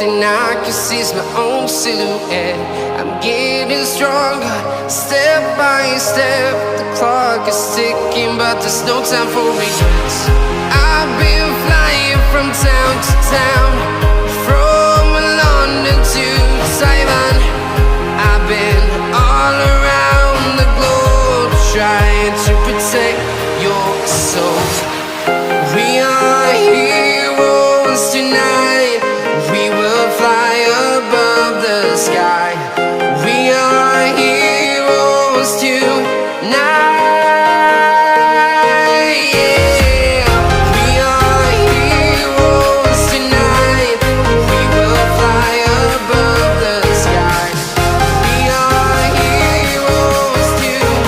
Democracy's my own silhouette. I'm getting stronger, step by step. The clock is ticking, but there's no time for regrets. I've been flying from town to town, from London to Taiwan. I've been all around the globe, trying to protect your soul. We are heroes tonight. We will fly above the sky. We are heroes tonight. Yeah. We are heroes tonight. We will fly above the sky. We are heroes tonight.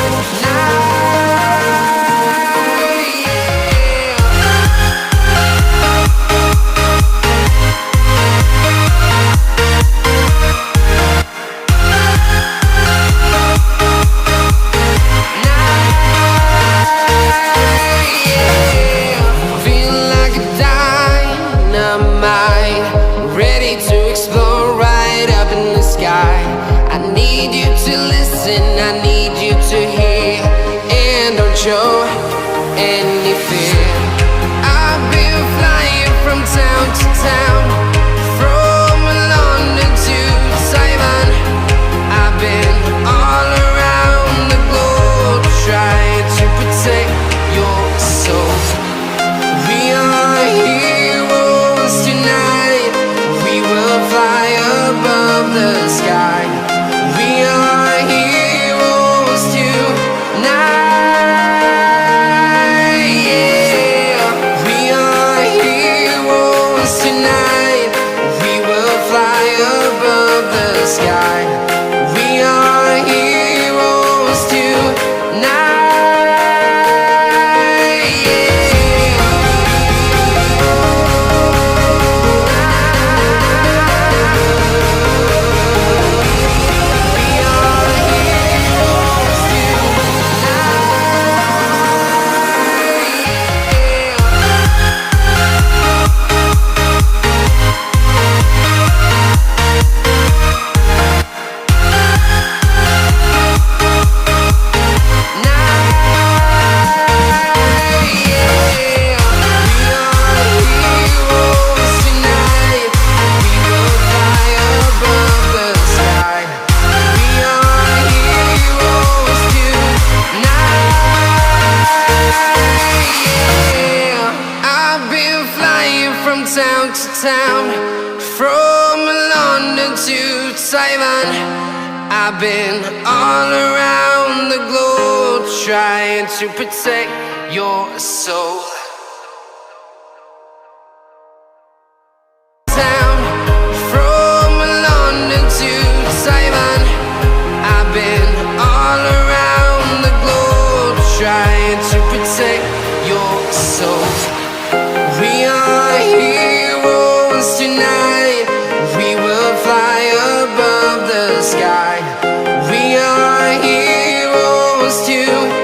I need you to hear and don't show any fear. I've been flying from town to town, from London to Taiwan. I've been all around the globe, trying to protect your soul. We are heroes tonight. We will fly above the sky. We are heroes tonight. Yeah. We are heroes tonight. We will fly above the sky. We are heroes tonight. Town to town, from London to Taiwan. I've been all around the globe, trying to protect your soul. Town, from London to Taiwan. I've been all around the globe, trying to protect your soul. We are heroes tonight. We will fly above the sky. We are heroes tonight.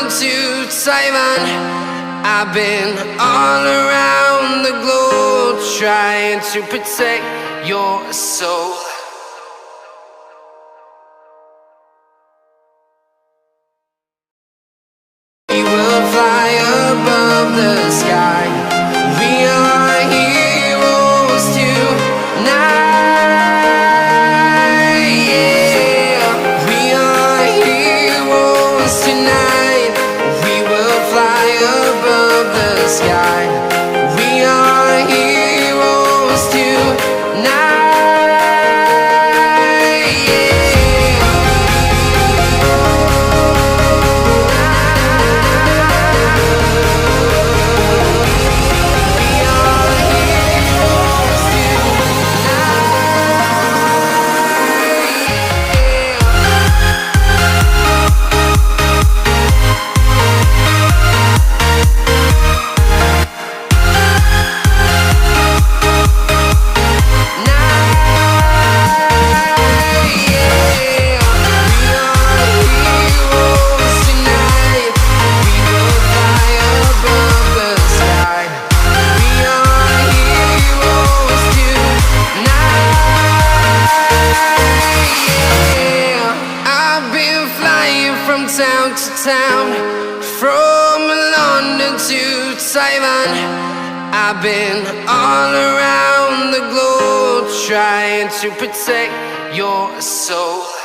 London to Taiwan. I've been all around the globe trying to protect your soul. We will fly above the sky. We are heroes tonight. Yeah, we are heroes tonight. We will fly above the sky. We are heroes tonight. Town to town, from London to Taiwan. I've been all around the globe trying to protect your soul.